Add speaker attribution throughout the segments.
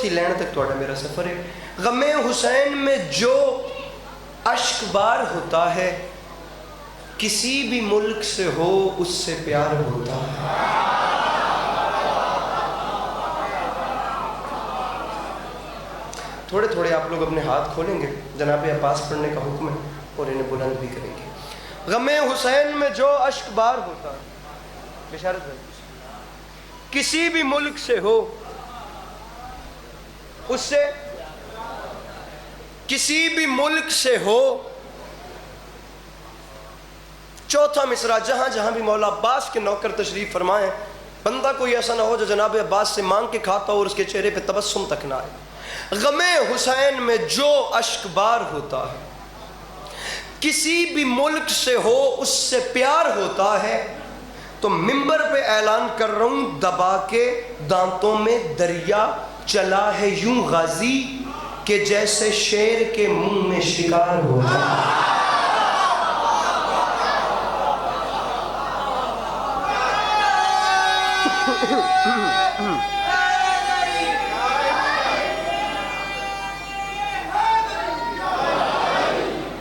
Speaker 1: چوتھی لین تک توڑا میرا سفر ہے. غم حسین میں جو اشک بار ہوتا ہے کسی بھی ملک سے ہو اس سے پیار ہوتا ہے. تھوڑے تھوڑے آپ لوگ اپنے ہاتھ کھولیں گے, جناب عباس پڑھنے کا حکم ہے اور انہیں بلند بھی کریں گے. غم حسین میں جو اشک بار ہوتا ہے, بشارت ہے, کسی بھی ملک سے ہو اس سے, کسی بھی ملک سے ہو. چوتھا مصرع, جہاں جہاں بھی مولا عباس کے نوکر تشریف فرمائیں, بندہ کوئی ایسا نہ ہو جو جناب عباس سے مانگ کے کھاتا ہو اور اس کے چہرے پہ تبسم تک نہ آئے. غم حسین میں جو اشک بار ہوتا ہے کسی بھی ملک سے ہو اس سے پیار ہوتا ہے. تو ممبر پہ اعلان کر رہا ہوں, دبا کے دانتوں میں دریا چلا ہے یوں غازی کہ جیسے شیر کے منہ میں شکار ہوتا ہے.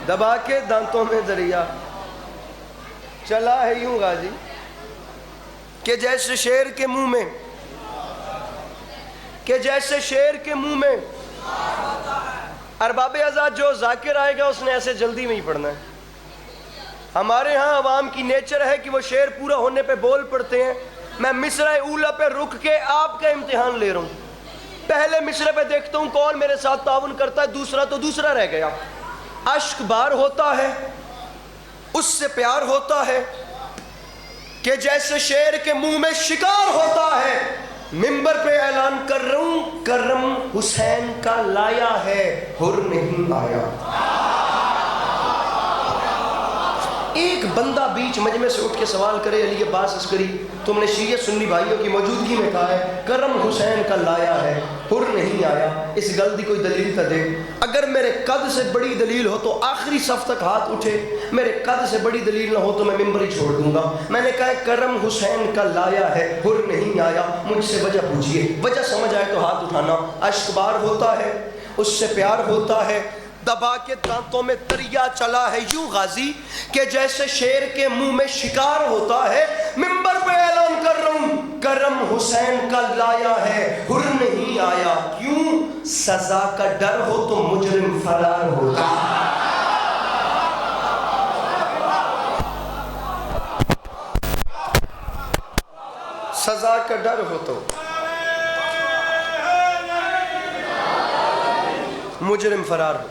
Speaker 1: دبا کے دانتوں میں دریا چلا ہے یوں غازی کہ جیسے شیر کے منہ میں, کہ جیسے شیر کے منہ میں. ارباب آزاد, جو ذاکر آئے گا اس نے ایسے جلدی میں ہی پڑھنا ہے. ہمارے ہاں عوام کی نیچر ہے کہ وہ شعر پورا ہونے پہ بول پڑتے ہیں. میں مصرع اولا پہ رک کے آپ کا امتحان لے رہا ہوں. پہلے مصرع پہ دیکھتا ہوں کون میرے ساتھ تعاون کرتا ہے, دوسرا تو دوسرا رہ گیا. اشک بار ہوتا ہے اس سے پیار ہوتا ہے کہ جیسے شیر کے منہ میں شکار ہوتا ہے. ممبر پہ اعلان کر رہا ہوں, کرم حسین کا لایا ہے, حر نہیں آیا. ایک بندہ بیچ مجمع سے اٹھ کے سوال کرے, علی عباس عسکری تم نے شیعہ سنی بھائیوں کی موجودگی میں کہا ہے کرم حسین کا لایا ہے, حر نہیں آیا, اس گل دی کوئی دلیل تا دے. اگر میرے قد سے بڑی دلیل ہو تو آخری صف تک ہاتھ اٹھے, میرے قد سے بڑی دلیل نہ ہو تو میں ممبر ہی چھوڑ دوں گا. میں نے کہا ہے کرم حسین کا لایا ہے, حر نہیں آیا, مجھ سے وجہ پوچھئے, وجہ سمجھ آئے تو ہاتھ اٹھانا. اشک بار ہوتا ہے اس سے پیار ہوتا ہے. دبا کے دانتوں میں دریا چلا ہے یوں غازی کہ جیسے شیر کے منہ میں شکار ہوتا ہے. ممبر پہ اعلان کر رہا ہوں کرم حسین کا لایا ہے, حر نہیں آیا. کیوں؟ سزا کا ڈر ہو تو مجرم فرار ہوتا. سزا کا ڈر ہو تو مجرم فرار ہو.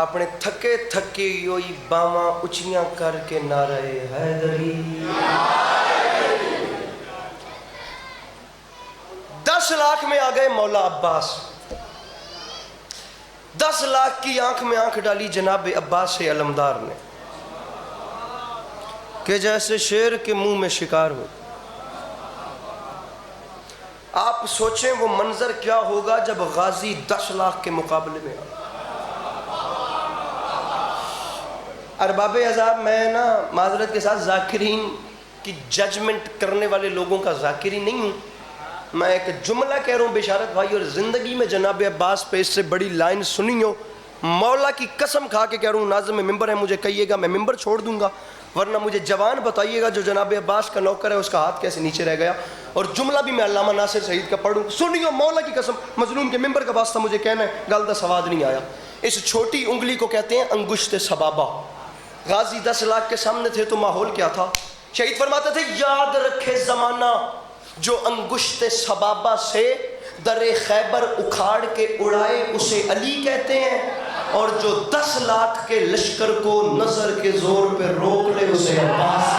Speaker 1: اپنے تھکے تھکے یوئی باواں اچھیاں کر کے نعرہ حیدری. 10 لاکھ میں آ گئے مولا عباس. 10 لاکھ کی آنکھ میں آنکھ ڈالی جناب عباس علمدار نے کہ جیسے شیر کے منہ میں شکار ہو. آپ سوچیں وہ منظر کیا ہوگا جب غازی 10 لاکھ کے مقابلے میں آئے. ارباب عذاب, میں نا معذرت کے ساتھ ذاکرین کی ججمنٹ کرنے والے لوگوں کا ذاکر ہی نہیں ہوں. میں ایک جملہ کہہ رہا ہوں بشارت بھائی, اور زندگی میں جناب عباس پہ اس سے بڑی لائن سنی ہو, مولا کی قسم کھا کے کہہ رہا ہوں, ناظم ممبر ہے مجھے کہیے گا, میں ممبر چھوڑ دوں گا, ورنہ مجھے جوان بتائیے گا جو جناب عباس کا نوکر ہے اس کا ہاتھ کیسے نیچے رہ گیا. اور جملہ بھی میں علامہ ناصر سعید کا پڑھوں, سنیو مولا کی قسم, مظلوم کے ممبر کا واسطہ مجھے کہنا ہے, گل دا سواد نہیں آیا. اس چھوٹی انگلی کو کہتے ہیں انگشت سبابہ. غازی 10 لاکھ کے سامنے تھے تو ماحول کیا تھا؟ شہید فرماتے تھے یاد رکھے زمانہ جو انگشت سبابہ سے در خیبر اکھاڑ کے اڑائے اسے علی کہتے ہیں, اور جو 10 لاکھ کے لشکر کو نظر کے زور پہ روک لے اسے عباس.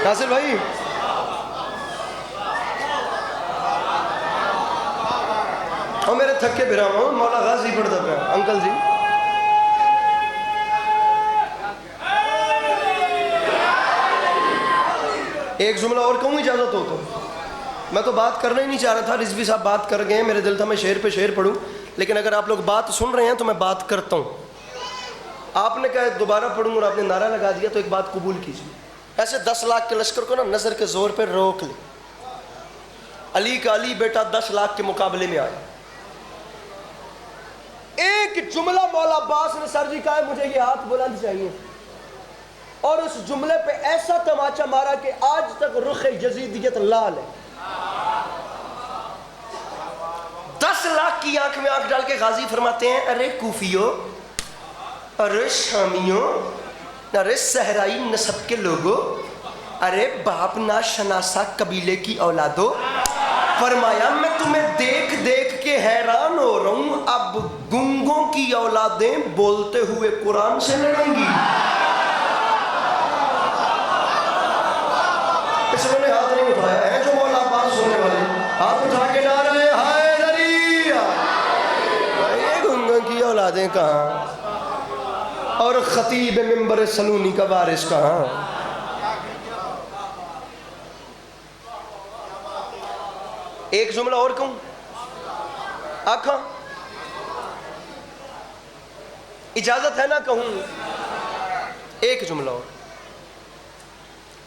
Speaker 1: ناصر بھائی اور میرے تھکے بھراؤں مولا غازی پڑھتا پیا انکل جی ایک جملہ اور کہوں اجازت ہو تو میں تو بات کرنا ہی نہیں چاہ رہا تھا رضوی صاحب بات کر گئے میرے دل تھا میں شعر پہ شعر پڑھوں لیکن اگر آپ لوگ بات سن رہے ہیں تو میں بات کرتا ہوں آپ نے کہا دوبارہ پڑھوں اور آپ نے نعرہ لگا دیا تو ایک بات قبول کیجیے ایسے 10 لاکھ کے لشکر کو نا نظر کے زور پہ روک لے علی کا علی بیٹا 10 لاکھ کے مقابلے میں آیا ایک جملہ مولا عباس نے سر جی کہا ہے مجھے یہ ہاتھ بلند چاہیے اور اس جملے پہ ایسا تماچا مارا کہ آج تک رخ یزیدیت لال ہے 10 لاکھ کی آنکھ میں آنکھ ڈال کے غازی فرماتے ہیں ارے کوفیوں ارے شامیوں ارے صحرائی نسب کے لوگوں ارے باپ نا شناسا قبیلے کی اولادوں فرمایا میں تمہیں دیکھ دیکھ کے حیران ہو رہا ہوں اب گنگوں کی اولادیں بولتے ہوئے قرآن سے لڑیں گی اس میں نے ہاتھ نہیں اٹھایا ہے جو مولا عباس سننے والے ہاتھ اٹھا کے نعرہ حیدری یہ گنگوں کی اولادیں کہاں اور خطیب منبر سلونی کا وارث کہاں ایک جملہ اور کہوں آنکھاں اجازت ہے نا کہوں ایک جملہ اور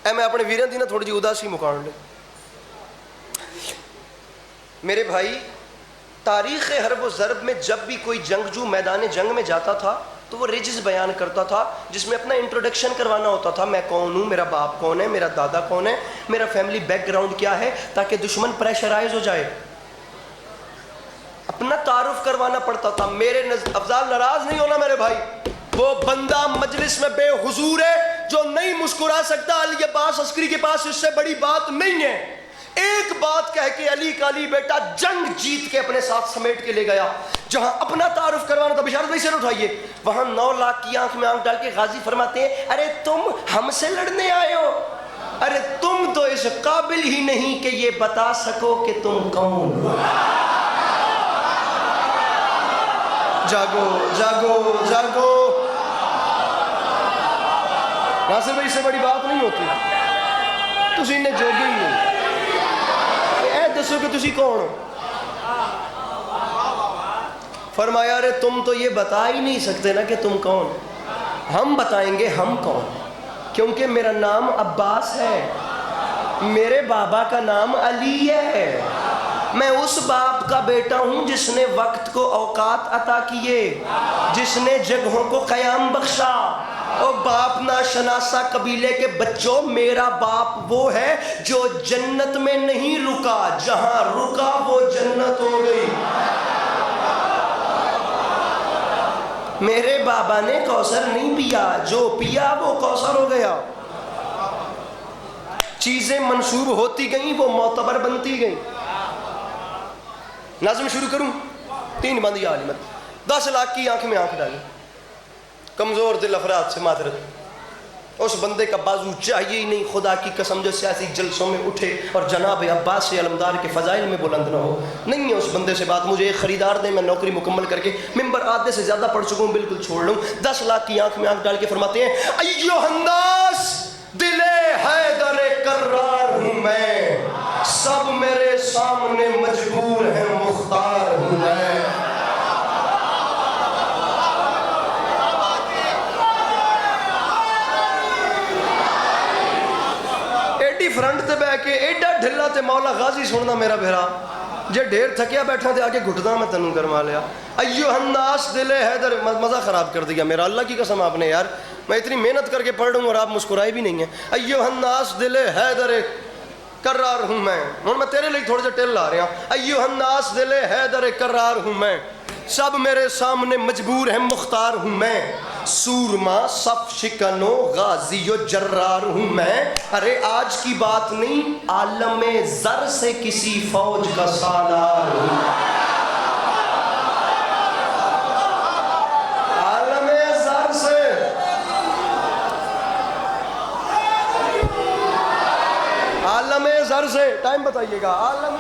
Speaker 1: اے میں اپنے ویرن دی نا تھوڑی جی اداسی مکان لے میرے بھائی تاریخ حرب و ضرب میں جب بھی کوئی جنگجو میدان جنگ میں جاتا تھا تو وہ ریجز بیان کرتا تھا جس میں اپنا انٹروڈکشن کروانا ہوتا تھا میں کون ہوں میرا باپ کون ہے میرا دادا کون ہے میرا فیملی بیک گراؤنڈ کیا ہے تاکہ دشمن پریشرائز ہو جائے اپنا تعارف کروانا پڑتا تھا میرے افضال ناراض نہیں ہونا میرے بھائی وہ بندہ مجلس میں بے حضور ہے جو نہیں مسکرا سکتا علی عباس عسکری کے پاس اس سے بڑی بات نہیں ہے ایک بات کہہ کے علی کا علی بیٹا جنگ جیت کے اپنے ساتھ سمیٹ کے لے گیا جہاں اپنا تعارف کروانا تھا بشارت بھائی سر اٹھائیے وہاں 9 لاکھ کی آنکھ میں آنکھ ڈال کے غازی فرماتے ہیں ارے تم ہم سے لڑنے آئے ہو ارے تم تو اس قابل ہی نہیں کہ یہ بتا سکو کہ تم کون ہو جاگو جاگو جاگو ناصر بھائی اس سے بڑی بات نہیں ہوتی تسی انہیں جوگی ہی نہیں اے دسو کہ تسی کون ہو فرمایا رے تم تو یہ بتا ہی نہیں سکتے نا کہ تم کون ہم بتائیں گے ہم کون کیونکہ میرا نام عباس ہے میرے بابا کا نام علی ہے میں اس باپ کا بیٹا ہوں جس نے وقت کو اوقات عطا کیے جس نے جگہوں کو قیام بخشا اور باپ نا شناسا قبیلے کے بچوں میرا باپ وہ ہے جو جنت میں نہیں رکا جہاں رکا وہ جنت ہو گئی میرے بابا نے کوثر نہیں پیا جو پیا وہ کوثر ہو گیا چیزیں منسوب ہوتی گئیں وہ معتبر بنتی گئیں نظم شروع کروں 3 بند یا عالمت 10 لاکھ کی آنکھ میں آنکھ ڈالی کمزور دل افراد سے معذرت اس بندے کا بازو چاہیے ہی نہیں خدا کی قسم جو سیاسی جلسوں میں اٹھے اور جناب عباس سے علمدار کے فضائل میں بلند نہ ہو نہیں ہے اس بندے سے بات مجھے ایک خریدار دیں میں نوکری مکمل کر کے ممبر آدھے سے زیادہ پڑھ چکا ہوں بالکل چھوڑ لوں 10 لاکھ کی آنکھ میں آنکھ ڈال کے فرماتے ہیں ایوہ الناس دل حیدر کرار ہوں میں سب میرے سامنے مجبور ہیں مختار ہوں میں ایڈی فرنٹ تے بہ کے ایڈا ڈھلا تے مولا غازی سننا میرا بھیرا جے ڈھیر تھکیا بیٹھا تے آگے گھٹنا میں تنوں کروا لیا ایوہ الناس دل حیدر مزہ خراب کر دیا میرا اللہ کی قسم آپ نے یار میں اتنی محنت کر کے پڑھ رہا ہوں اور آپ مسکرائے بھی نہیں ہیں ایوہ الناس دل حیدر کرار ہوں میں تیرے لئے تھوڑے سے ٹیل لا رہا ہوں ایوہ الناس دل حیدر کرار ہوں میں سب میرے سامنے مجبور ہیں مختار ہوں میں سورما صف شکنو غازی و جرار ہوں میں ارے آج کی بات نہیں عالم زر سے کسی فوج کا سالار ہوں عالم زر سے عالم زر سے ٹائم بتائیے گا عالم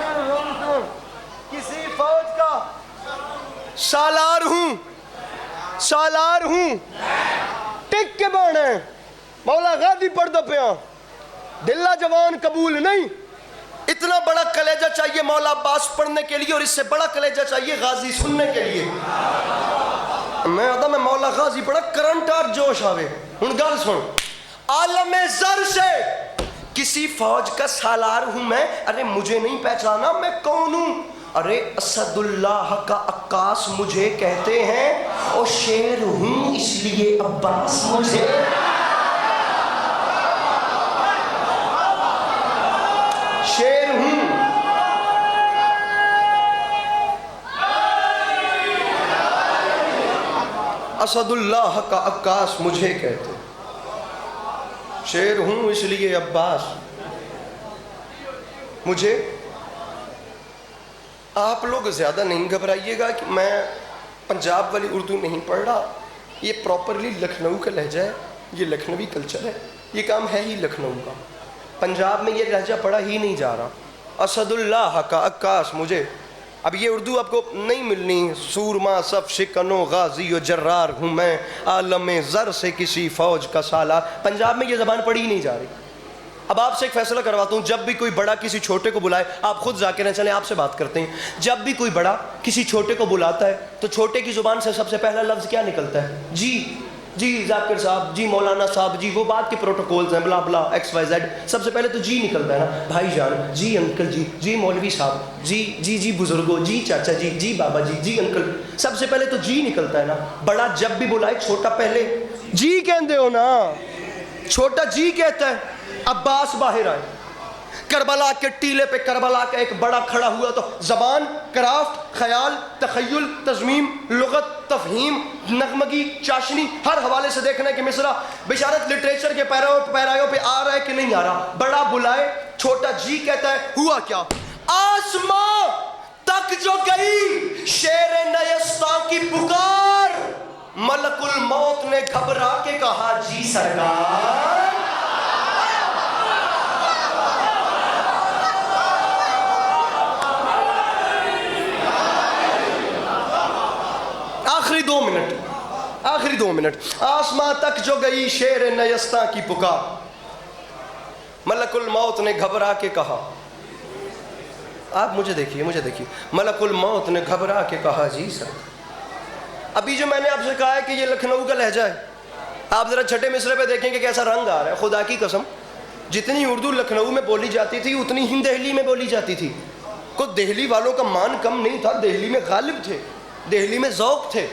Speaker 1: کسی فوج کا سالار ہوں، سالار ہوں، ٹک کے بانے مولا غازی پڑھ دو پیاں، دلہ جوان قبول نہیں۔ اتنا بڑا کلیجہ چاہیے مولا عباس پڑھنے کے لیے، اور اس سے بڑا کلیجہ چاہیے غازی سننے کے لیے۔ میں آدھا میں مولا غازی پڑھا کرنٹ اور جوش آوے۔ ہن گل سن، عالم زر سے کسی فوج کا سالار ہوں میں، ارے مجھے نہیں پہچانا میں کون ہوں؟ ارے اسد اللہ کا عکاس مجھے کہتے ہیں، اور شیر ہوں اس لیے عباس مجھے، شیر ہوں۔ اسد اللہ کا عکاس مجھے کہتے، شیر ہوں اس لیے عباس مجھے۔ آپ لوگ زیادہ نہیں گھبرائیے گا کہ میں پنجاب والی اردو نہیں پڑھ رہا، یہ پراپرلی لکھنؤ کا لہجہ ہے، یہ لکھنوی کلچر ہے، یہ کام ہے ہی لکھنؤ کا، پنجاب میں یہ لہجہ پڑھا ہی نہیں جا رہا۔ اسد اللہ کا عکاس مجھے، اب یہ اردو آپ کو نہیں ملنی، سورما صف شکن و غازی و جرار ہوں میں، عالم زر سے کسی فوج کا سالار، پنجاب میں یہ زبان پڑھی ہی نہیں جا رہی۔ اب آپ سے ایک فیصلہ کرواتا ہوں، جب بھی کوئی بڑا کسی چھوٹے کو بلائے، آپ خود ذاکر ہیں، چلیں آپ سے بات کرتے ہیں، جب بھی کوئی بڑا کسی چھوٹے کو بلاتا ہے تو چھوٹے کی زبان سے سب سے پہلا لفظ کیا نکلتا ہے؟ جی، جی ذاکر صاحب، جی مولانا صاحب، جی وہ بات کے پروٹوکولز ہیں، بلا بلا ایکس وائی زیڈ، سب سے پہلے تو جی نکلتا ہے نا، بھائی جان، جی انکل جی، جی مولوی صاحب، جی جی جی بزرگوں، جی چاچا جی، جی بابا جی، جی انکل، سب سے پہلے تو جی نکلتا ہے نا۔ بڑا جب بھی بلائے چھوٹا پہلے جی کہندے ہو نا، چھوٹا جی کہتا ہے۔ عباس باہر آئے، کربلا کے ٹیلے پہ کربلا کا ایک بڑا کھڑا ہوا تو زبان، کرافٹ، خیال، تخیل، تضمیم، لغت، تفہیم، نغمگی، چاشنی، ہر حوالے سے دیکھنا ہے کہ مصرع بشارت لٹریچر کے پیرایوں پہ آ رہا ہے کہ نہیں آ رہا۔ بڑا بلائے، چھوٹا جی کہتا ہے، ہوا کیا؟ آسماں تک جو گئی شیر نیستاں کی پکار، ملک الموت نے گھبرا کے کہا جی سرکار۔ آخری دو منٹ، آسماں تک جو گئی شیر نیستاں کی پکار، ملک الموت نے گھبرا کے کہا، آپ مجھے دیکھیے، ملک الموت نے گھبرا کے کہا جی سر۔ ابھی جو میں نے آپ سے کہا ہے کہ یہ لکھنؤ کا لہجہ ہے، آپ ذرا چھٹے مصرے پہ دیکھیں کہ کیسا رنگ آ رہا ہے۔ خدا کی قسم، جتنی اردو لکھنؤ میں بولی جاتی تھی اتنی ہی دہلی میں بولی جاتی تھی۔ کو دہلی والوں کا مان کم نہیں تھا، دہلی میں غالب تھے، دہلی میں ذوق تھے،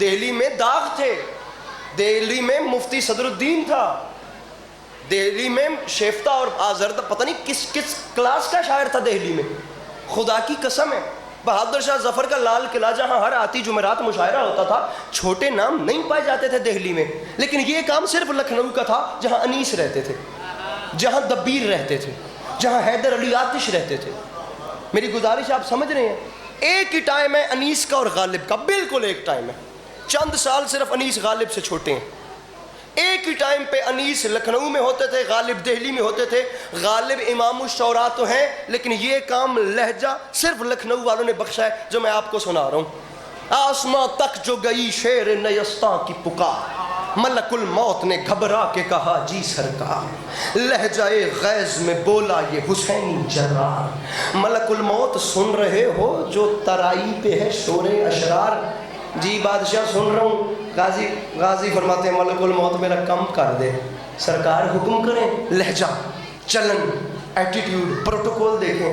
Speaker 1: دہلی میں داغ تھے، دہلی میں مفتی صدر الدین تھا، دہلی میں شیفتہ اور آزردہ پتہ نہیں کس کلاس کا شاعر تھا دہلی میں۔ خدا کی قسم ہے، بہادر شاہ ظفر کا لال قلعہ جہاں ہر آتی جمعرات مشاعرہ ہوتا تھا، چھوٹے نام نہیں پائے جاتے تھے دہلی میں، لیکن یہ کام صرف لکھنؤ کا تھا جہاں انیس رہتے تھے، جہاں دبیر رہتے تھے، جہاں حیدر علی آتش رہتے تھے۔ میری گزارش آپ سمجھ رہے ہیں؟ ایک ہی ٹائم ہے انیس کا اور غالب کا، بالکل ایک ٹائم ہے، چند سال صرف انیس غالب سے چھوٹے ہیں۔ ایک ہی ٹائم پہ انیس لکھنؤ میں ہوتے تھے، غالب دہلی میں ہوتے تھے۔ غالب امام الشعراء تو ہیں، لیکن یہ کام لہجہ صرف لکھنؤ والوں نے بخشا ہے جو میں آپ کو سنا رہا ہوں۔ آسماں تک جو گئی شیر نیستاں کی پکار، ملک الموت نے گھبرا کے کہا جی سرکار، لہجہ غیظ میں بولا یہ حسینی جرار، ملک الموت سن رہے ہو جو ترائی پہ ہے شور اشرار۔ جی بادشاہ سن رہا ہوں۔ غازی فرماتے ہیں ملک الموت میرا کم کر دے، سرکار حکم کریں۔ لہجہ، چلن، ایٹیٹیوڈ، پروٹوکول دیکھیں۔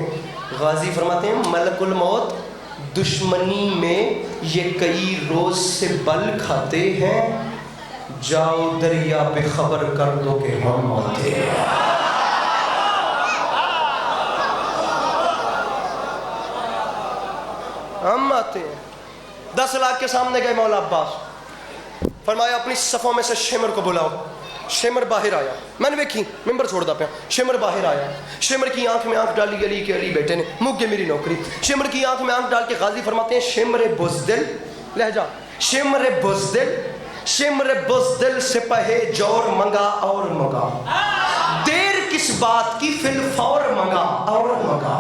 Speaker 1: غازی فرماتے ہیں ملک الموت دشمنی میں یہ کئی روز سے بل کھاتے ہیں، جاؤ دریا پہ خبر کر دو کہ ہم آتے ہیں۔ ہم آتے ہیں۔ 10 لاکھ کے سامنے گئے مولا عباس، فرمایا اپنی صفوں میں سے شمر کو بلاؤ۔ شمر باہر آیا، میں نے دیکھی ممبر چھوڑتا پیا، شمر باہر آیا، شمر کی آنکھ میں آنکھ ڈالی علی کے، علی بیٹے نے، مک گئی میری نوکری۔ شمر کی آنکھ میں آنکھ ڈال کے غازی فرماتے ہیں شمر بزدل، لہجہ شمر بزدل، شمر بزدل سپہ جور منگا اور منگا، دیر کس بات کی فی الفور منگا اور منگا۔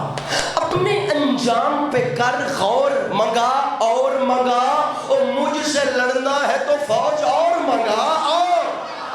Speaker 1: اب اپنے انجام پہ کر غور، منگا اور منگا، اور مجھ سے لڑنا ہے تو فوج اور منگا، اور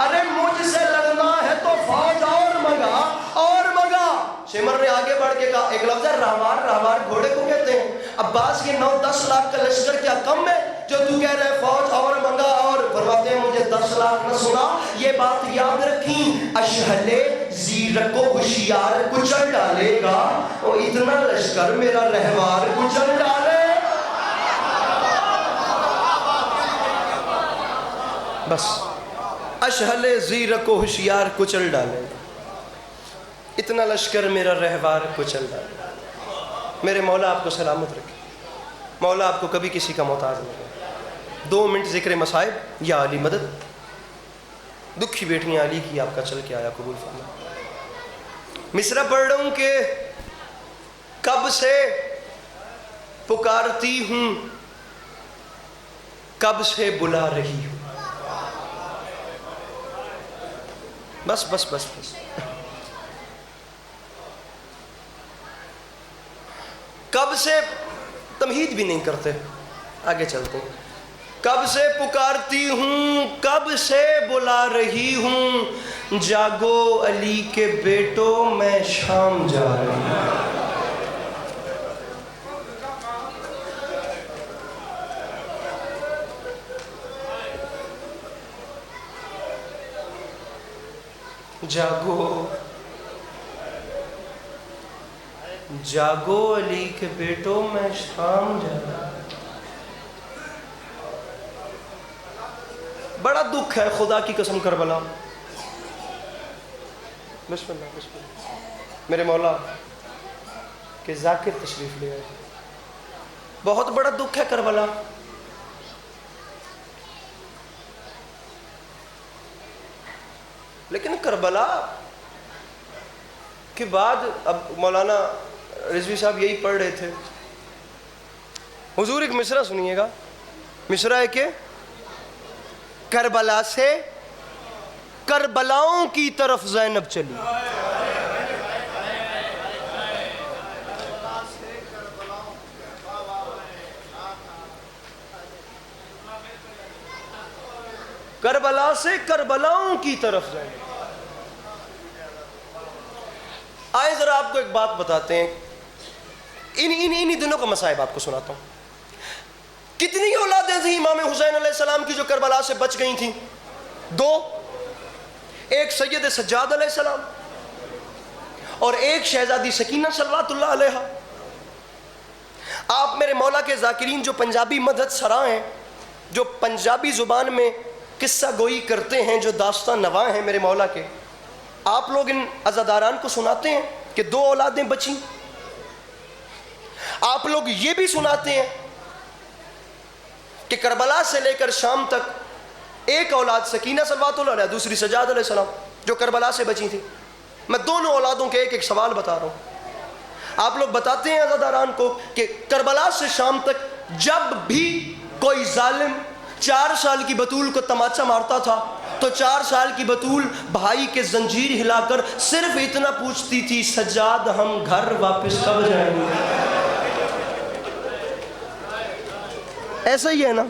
Speaker 1: ارے مجھ سے لڑنا ہے تو فوج اور منگا اور منگا۔ سمر نے آگے بڑھ کے کہا، ایک لفظ ہے راہوار، راہوار گھوڑے کو کہتے ہیں، عباس کے 9-10 لاکھ کا لشکر کیا کم ہے جو تو کہہ رہے فوج اور منگا اور؟ فرماتے ہیں مجھے 10 لاکھ نہ سنا، یہ بات یاد رکھیں، اشہل زیرک کو ہوشیار کچل ڈالے گا، اور اتنا لشکر میرا رہوار کچل ڈالے۔ بس اشہل زیرک کو ہوشیار کچل ڈالے گا، اتنا لشکر میرا رہوار کچل ڈالے گا۔ میرے مولا آپ کو سلامت رکھے، مولا آپ کو کبھی کسی کا محتاج نہیں رہے۔ 2 منٹ ذکر مصائب یا علی مدد، دکھی بیٹیاں علی کی آپ کا چل کے آیا، قبول فرما۔ مصرع پڑھ رہا ہوں کہ کب سے پکارتی ہوں، کب سے بلا رہی ہوں۔ بس بس بس بس، کب سے تمہید بھی نہیں کرتے، آگے چلتے ہیں۔ کب سے پکارتی ہوں، کب سے بلا رہی ہوں، جاگو علی کے بیٹوں میں شام جا رہی ہوں۔ جاگو جاگو علی کے بیٹوں میں شام جا رہی ہوں۔ بڑا دکھ ہے خدا کی قسم کربلا۔ بسم اللہ بسم اللہ، میرے مولا کہ ذاکر تشریف لے آئے، بہت بڑا دکھ ہے کربلا۔ لیکن کربلا کے بعد اب مولانا رضوی صاحب یہی پڑھ رہے تھے، حضور ایک مصرع سنیے گا، مصرع ہے کہ کربلا سے کربلاؤں کی طرف زینب چلی۔ کربلا سے کربلاؤں کی طرف زینب۔ آئے ذرا آپ کو ایک بات بتاتے ہیں، انہی دنوں کا مصائب آپ کو سناتا ہوں۔ کتنی اولادیں تھیں امام حسین علیہ السلام کی جو کربلا سے بچ گئی تھیں؟ 2، ایک سید سجاد علیہ السلام اور ایک شہزادی سکینہ صلوات اللہ علیہا۔ آپ میرے مولا کے ذاکرین جو پنجابی مدحت سرا ہیں، جو پنجابی زبان میں قصہ گوئی کرتے ہیں، جو داستان نواں ہیں میرے مولا کے، آپ لوگ ان عزاداران کو سناتے ہیں کہ 2 اولادیں بچیں۔ آپ لوگ یہ بھی سناتے ہیں کہ کربلا سے لے کر شام تک ایک اولاد سکینہ صلوات اللہ علیہ، دوسری سجاد علیہ السلام جو کربلا سے بچی تھی۔ میں دونوں اولادوں کے ایک سوال بتا رہا ہوں۔ آپ لوگ بتاتے ہیں عزاداران کو کہ کربلا سے شام تک جب بھی کوئی ظالم 4 سال کی بطول کو تماچا مارتا تھا تو 4 سال کی بطول بھائی کے زنجیر ہلا کر صرف اتنا پوچھتی تھی، سجاد ہم گھر واپس کب جائیں گے؟ ایسا ہی ہے نا،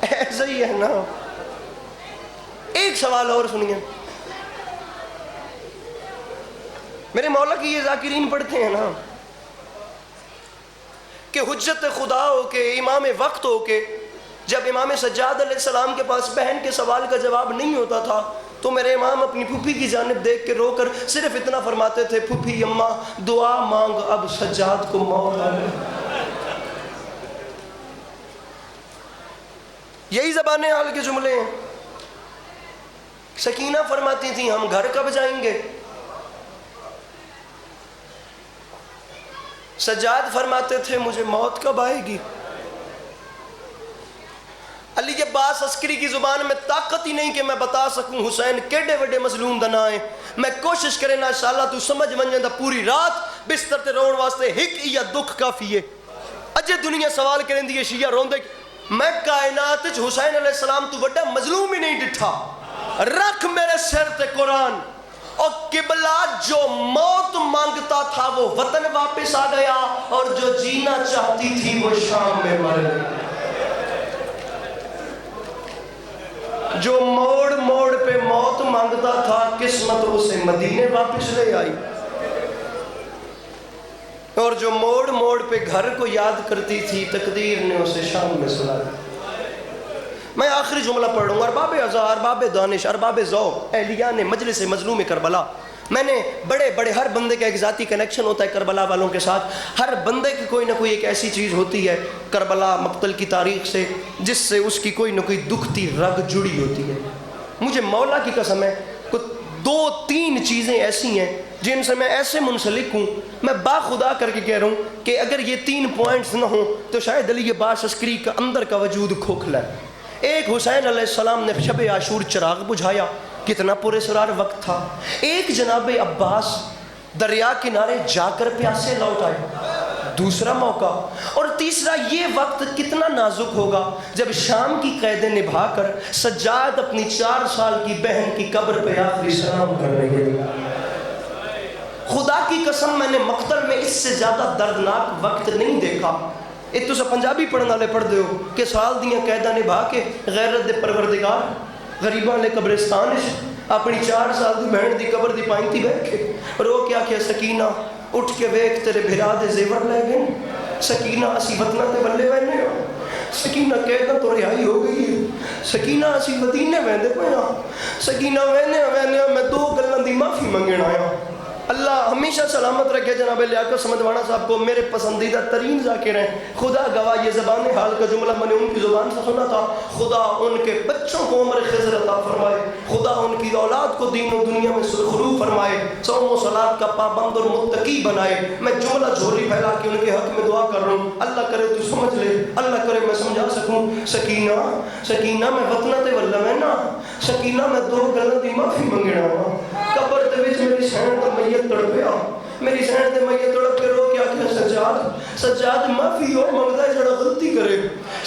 Speaker 1: ایسا ہی ہے نا۔ ایک سوال اور سنیے، میرے مولا کی یہ ذاکرین پڑھتے ہیں نا کہ حجت خدا ہو کے، امام وقت ہو کے، جب امام سجاد علیہ السلام کے پاس بہن کے سوال کا جواب نہیں ہوتا تھا تو میرے امام اپنی پھوپھی کی جانب دیکھ کے رو کر صرف اتنا فرماتے تھے، پھوپھی اماں دعا مانگ اب سجاد کو موت آئے۔ یہی زبان حال کے جملے ہیں۔ سکینہ فرماتی تھی ہم گھر کب جائیں گے، سجاد فرماتے تھے مجھے موت کب آئے گی۔ علی عباس عسکری کی زبان میں طاقت ہی نہیں کہ میں بتا سکوں حسین کیڑے وڈے مظلوم دا نام ہے، میں کوشش کرے نا انشاءاللہ تو سمجھ ونجے دا پوری رات بستر تے رون واسطے ہک یا دکھ کافی ہے۔ اجے دنیا سوال کریں دی شیعہ روندے میں کائنات حسین علیہ السلام تو وڈا مظلوم ہی نہیں ڈٹھا، رکھ میرے سر تے قرآن اور قبلہ جو موت مانگتا تھا وہ وطن واپس آ گیا، اور جو جینا چاہتی تھی وہ شام میں مر گئی۔ جو موڑ موڑ پہ موت مانگتا تھا قسمت اسے مدینے واپس لے آئی، اور جو موڑ موڑ پہ گھر کو یاد کرتی تھی تقدیر نے اسے شام میں سلا دی۔ میں آخری جملہ پڑھ لوں گا۔ ارباب ازا، ارباب دانش، ارباب ذوق، اہلیان مجلس مظلوم کربلا، میں نے بڑے ہر بندے کا ایک ذاتی کنیکشن ہوتا ہے کربلا والوں کے ساتھ، ہر بندے کی کوئی نہ کوئی ایک ایسی چیز ہوتی ہے کربلا مقتل کی تاریخ سے جس سے اس کی کوئی نہ کوئی دکھتی رگ جڑی ہوتی ہے۔ مجھے مولا کی قسم ہے دو تین چیزیں ایسی ہیں جن سے میں ایسے منسلک ہوں، میں باخدا کر کے کہہ رہا ہوں کہ اگر یہ 3 پوائنٹس نہ ہوں تو شاید علی عباس عسکری کا اندر کا وجود کھوکھلا ہے۔ ایک حسین علیہ السلام نے شب عاشور چراغ بجھایا، کتنا پراسرار وقت تھا۔ ایک جناب عباس دریا کنارے جا کر پیاسے لوٹ آئے، دوسرا موقع۔ اور تیسرا یہ وقت کتنا نازک ہوگا جب شام کی قیدیں نبھا کر سجاد اپنی 4 سال کی بہن کی قبر پہ آخری سلام کرنے گئے۔ خدا کی قسم میں نے مقتل میں اس سے زیادہ دردناک وقت نہیں دیکھا۔ ایک تو سا پنجابی پڑھنے والے پڑھ دے ہو کہ سال دیاں قیداں نبھا کے غیرت دے پروردگار غریباں لے قبرستان اپنی 4 سال دی بہن دی قبر دی پائنتی بیٹھ کے رو کے آکھیا سکینہ اٹھ کے ویکھ تیرے بھرا دے زیور لے گئے، سکینہ اسی وطنہ تے بلے وینے ہو، سکینہ قیداں تو رہائی ہو گئی ہے، سکینہ اسی مدینے ویندے پیا، سکینہ وینے میں 2 گلاں دی معافی منگن آیا۔ اللہ ہمیشہ سلامت رکھے جناب لیاقت سمدوانا صاحب کو، میرے پسندیدہ ترین ذاکر ہیں۔ خدا گواہ یہ زبان حال کا جملہ میں نے ان کی زبان سے سنا تھا، خدا ان کے بچوں کو عمر خضر عطا فرمائے، خدا ان کی اولاد کو دین و دنیا میں سرخرو فرمائے، صوم و صلاۃ کا پابند اور متقی بنائے۔ میں جملہ جھولی پھیلا کے ان کے حق میں دعا کر رہا ہوں، اللہ کرے تو سمجھ لے، اللہ کرے میں سمجھا سکوں۔ سکینہ میں وطنہ تے واللہ میں نا، سکینہ میں 2 گلاں دی معافی منگنا وا، قبر دے وچ میری سین تے میت تڑپیا، میری سین تے میت تڑپ کے رو کے آکھیا سجاد معافی ہو منگدا ہے جڑا غلطی کرے،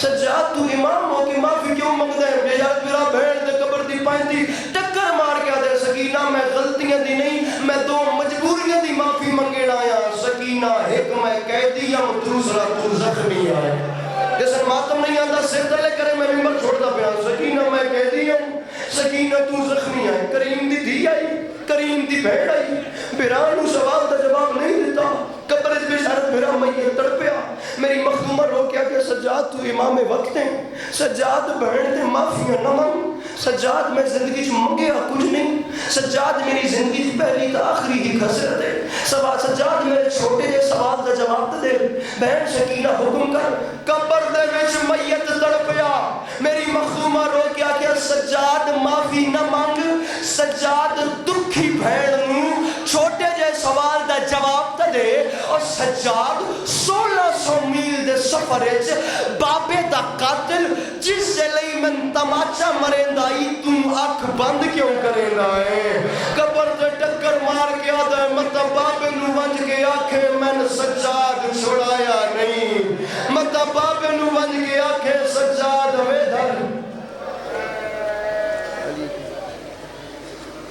Speaker 1: سجاد تو امام ہو کہ معافی کیوں منگدا ہے؟ بے یاد میرا بہن دے قبر دی پائنتی ٹکر مار کے آدے سکینہ میں غلطیاں دی نہیں، میں 2 مجبوریاں دی معافی منگن آیا، سکینہ ایک میں قیدی ہوں دوسرا تو زخمی آیا۔ جیسے ماتم نہیں آتا سر تلے کرے میں ممبر چھوڑتا پیا، سکینہ میں قیدی ہوں سکینہ تو زخمی آئے، کریم دی دھی آئی، کریم دی بھیڑ آئی، بیرانو سوال دا جواب نہیں دیتا، قبر بشارت میرا میت تڑپیا، میری مخدومہ رو کیا کہ سجاد تو امام وقت ہیں، سجاد بہن دے معافیاں نہ مانگ، سجاد میں زندگی چ منگیا کچھ نہیں، سجاد میری زندگی پہلی تا آخری ہی خسرت ہے، سجاد میرے چھوٹے جے سوال دا جواب دے، بہن سکینہ حکم کر، قبر دے وچ میت تڑپیا، میری مخدومہ رو کیا کہ سجاد معافی نہ مانگ، سجاد دکھی بھیڑ نو چھوٹے جے سوال دا جواب تے دے، اور سجاد 1600 میل دے سفر وچ بابے دا قاتل جس سے لئی من تماچا مریندا تم اکھ بند کیوں کریندا ہے؟ قبر تے ٹکر مار کے آدھا متا بابے نو ونج کے آکھے میں سجاد چھڑایا نہیں، متا بابے نو ونج کے آکھے سجاد